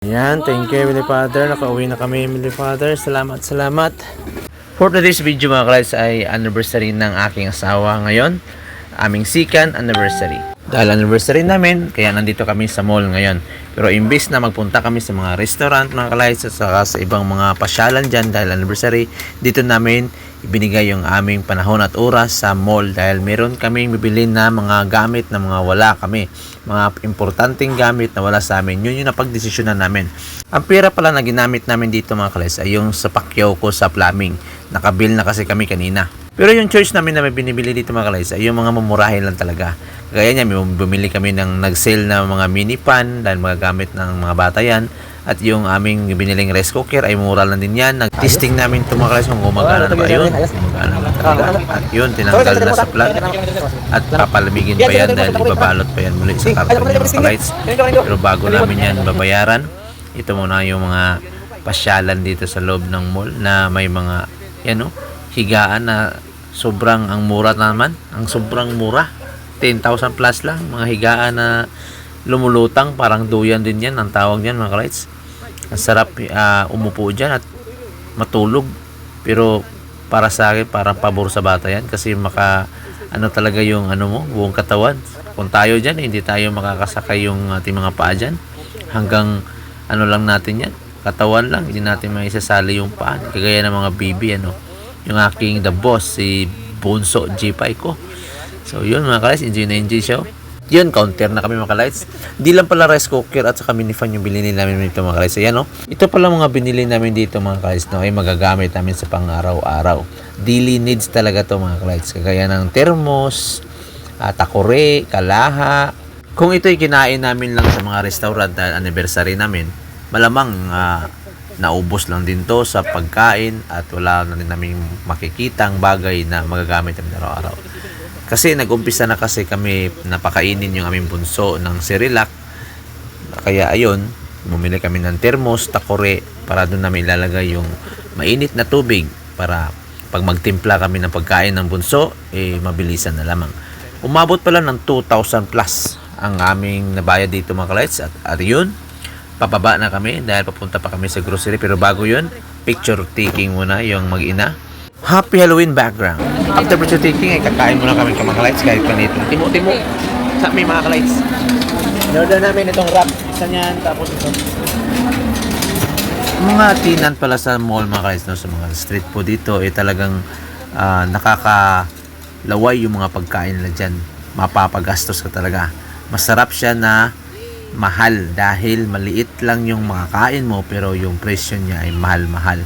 Yan, thank you Heavenly Father. Nakauwi na kami Heavenly Father. Salamat, salamat. For today's video mga guys ay anniversary ng aking asawa ngayon. Aming second anniversary. Dahil anniversary namin, kaya nandito kami sa mall ngayon. Pero imbes na magpunta kami sa mga restaurant mga guys at saka sa ibang mga pasyalan dyan dahil anniversary, dito namin ibinigay yung aming panahon at oras sa mall dahil meron kaming bibili na mga gamit na mga wala kami. Mga importanteng gamit na wala sa amin. Yun yung napagdesisyonan namin. Ang pera pala na ginamit namin dito mga guys ay yung sa pakyaw ko sa plumbing. Nakabil na kasi kami kanina. Pero yung choice namin na may binibili dito mga guys ay yung mga mamurahin lang talaga. Kaya niya, bumili kami ng nag-sale na mga mini pan dahil mga gamit ng mga bata yan. At yung aming biniling rice cooker ay mura lang din yan. Nag-testing namin ito mga guys kung gumagana na ba yun. Gumagana na talaga. At yun, tinanggal na sa plug. At papalamigin pa yan dahil ibabalot pa yan muli sa karton yung mga lights. Pero bago namin yan babayaran, ito muna yung mga pasyalan dito sa loob ng mall na may mga yan o, higaan na sobrang ang mura naman. Ang sobrang mura. 10,000 plus lang. Mga higaan na lumulutang. Parang duyan din yan. Ang tawag yan mga lights. Ang sarap umupo dyan at matulog. Pero para sa akin, parang pabor sa bata yan. Kasi ano talaga yung buong katawan. Kung tayo dyan, hindi tayo makakasakay yung ating mga paa dyan. Hanggang lang natin yan. Katawan lang. Hindi natin maisasali yung paa. Kagaya ng mga baby, yung aking the boss, si Bunso G5 ko. So yun mga ka-lights, enjoy na enjoy siya. Yun, counter na kami mga ka-lights. Di lang pala rice cooker at saka mini fan yung binili namin dito mga ka-lights. Ayan ito pala mga binili namin dito mga ka-lights ay magagamit namin sa pang-araw-araw. Daily needs talaga to mga ka-lights. Kagaya ng thermos, takore, kalaha. Kung ito'y kinain namin lang sa mga restaurant dahil anniversary namin, malamang naubos lang din to sa pagkain at wala na rin namin makikitang bagay na magagamit namin araw-araw. Kasi nag-umpisa na kasi kami napakainin yung aming bunso ng Cerelac. Kaya ayun, bumili kami ng thermos, takore para doon namin ilalagay yung mainit na tubig para pag magtimpla kami ng pagkain ng bunso, mabilisan na lamang. Umabot pala ng 2,000 plus ang aming nabayad dito mga ka-lights at yun, pababa na kami dahil papunta pa kami sa grocery. Pero bago yun, picture taking muna yung mag-ina. Happy Halloween background. After picture taking ay kakain muna kami mga ka-lights kahit panito. Timo sa aming mga ka-lights. Inorder namin itong wrap. Isa niyan tapos ito. Mga tinan pala sa mall mga ka-lights, sa mga street food dito talagang nakakalaway yung mga pagkain nila dyan. Mapapagastos ka talaga. Masarap siya na mahal dahil maliit lang yung makakain mo pero yung presyo niya ay mahal-mahal.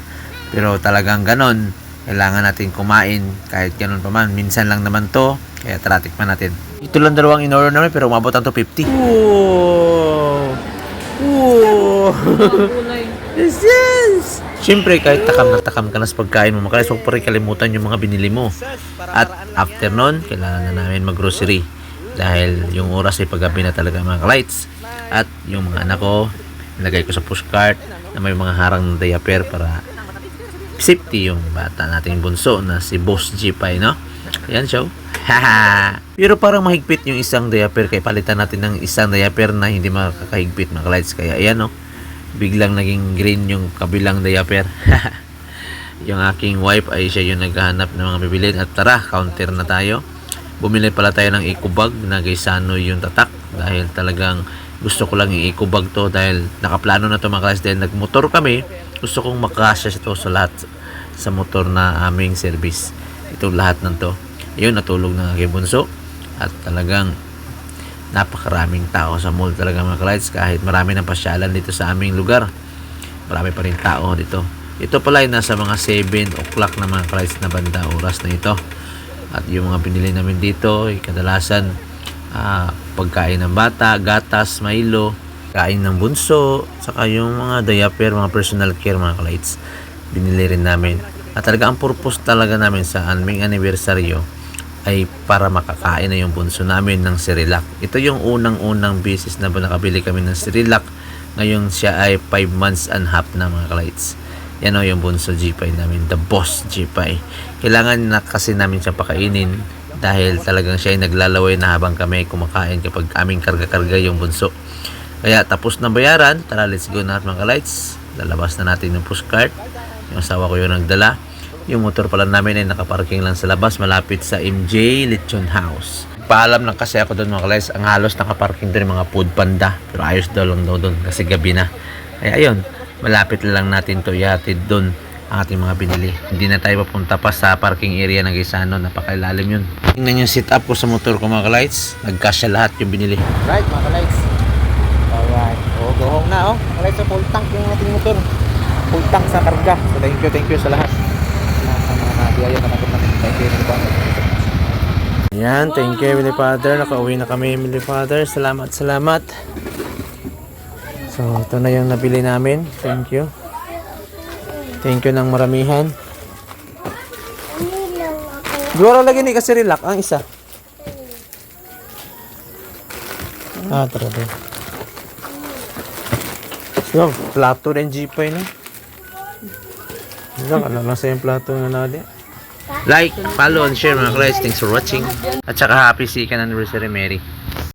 Pero talagang ganon, kailangan natin kumain kahit ganon pa man. Minsan lang naman to, kaya tara tikman natin. Ito lang dalawang in-order namin pero umabot ang 250. Wow! Wow! Yes! Siyempre kahit takam na takam ka na sa pagkain mo, makalimutan so, pa rin kalimutan yung mga binili mo. At after nun, kailangan na namin mag-grocery dahil yung oras ay paggabi na talaga mga lights. At yung mga anak ko, nilagay ko sa pushcart na may mga harang ng diaper para safety yung bata nating bunso na si Boss G5, Ayan siya. Pero parang mahigpit yung isang diaper kaya palitan natin ng isang diaper na hindi makakahigpit mga lights. Kaya ayan biglang naging green yung kabilang diaper. Yung aking wife ay siya yung naghahanap ng mga bibilin. At tara, counter na tayo. Bumili pala tayo ng eco bag na Gaisano yung tatak dahil talagang gusto ko lang yung eco bag to dahil nakaplano na to mga guys dahil nagmotor kami. Gusto kong makasya ito sa lahat sa motor na aming service. Itong lahat ng to. Ayun, natulog na aking bunso at talagang napakaraming tao sa mall talaga mga ka-lights. Kahit marami ng pasyalan dito sa aming lugar, marami pa rin tao dito. Ito pala ay nasa mga 7 o'clock na mga ka-lights na banda oras na ito. At yung mga pinili namin dito ay kadalasan pagkain ng bata, gatas, Milo, kain ng bunso, saka yung mga diaper, mga personal care mga ka-lights. Binili rin namin. At talaga ang purpose talaga namin sa aming anibersaryo ay para makakain na yung bunso namin ng Cerelac. Ito yung unang-unang beses na nakabili kami ng Cerelac. Ngayon siya ay 5 months and half na mga ka-lights. Yan yung bunso G5 namin, the boss G5. Kailangan na kasi namin siya pakainin dahil talagang siya ay naglalaway na habang kami kumakain kapag aming karga-karga yung bunso. Kaya tapos na bayaran, tara let's go na mga lights. Lalabas na natin yung pushcart. Yung asawa ko yung nagdala. Yung motor pala namin ay nakaparking lang sa labas malapit sa MJ Lechon House. Paalam lang kasi ako doon mga lights, ang halos nakaparking doon yung mga food panda. Pero ayos daw lang daw doon kasi gabi na. Kaya ayun, malapit lang natin to ihatid doon ang ating mga binili. Hindi na tayo papunta pa sa parking area ng Gisano. Napakailalim yun. Tingnan yung setup ko sa motor ko mga lights. Nagkasya lahat yung binili. Right mga lights. Alright. Go home na mga lights. So, full tank yung ating motor. Full tank sa karga. So thank you sa lahat. Lahat ng mga nabiyaya na natin. Thank you. Ayan, thank you Heavenly Father. Nakauwi na kami Heavenly Father. Salamat. So ito na yung nabili namin. Thank you. Thank you ng maramihan. Siguro lagi ni kasi relax ang isa. Tara din. So, plato rin G5 na. Diyan ka lang sa yung plato na natin. Like, follow, and share mga guys. Thanks for watching. At saka happy 2nd anniversary Mary.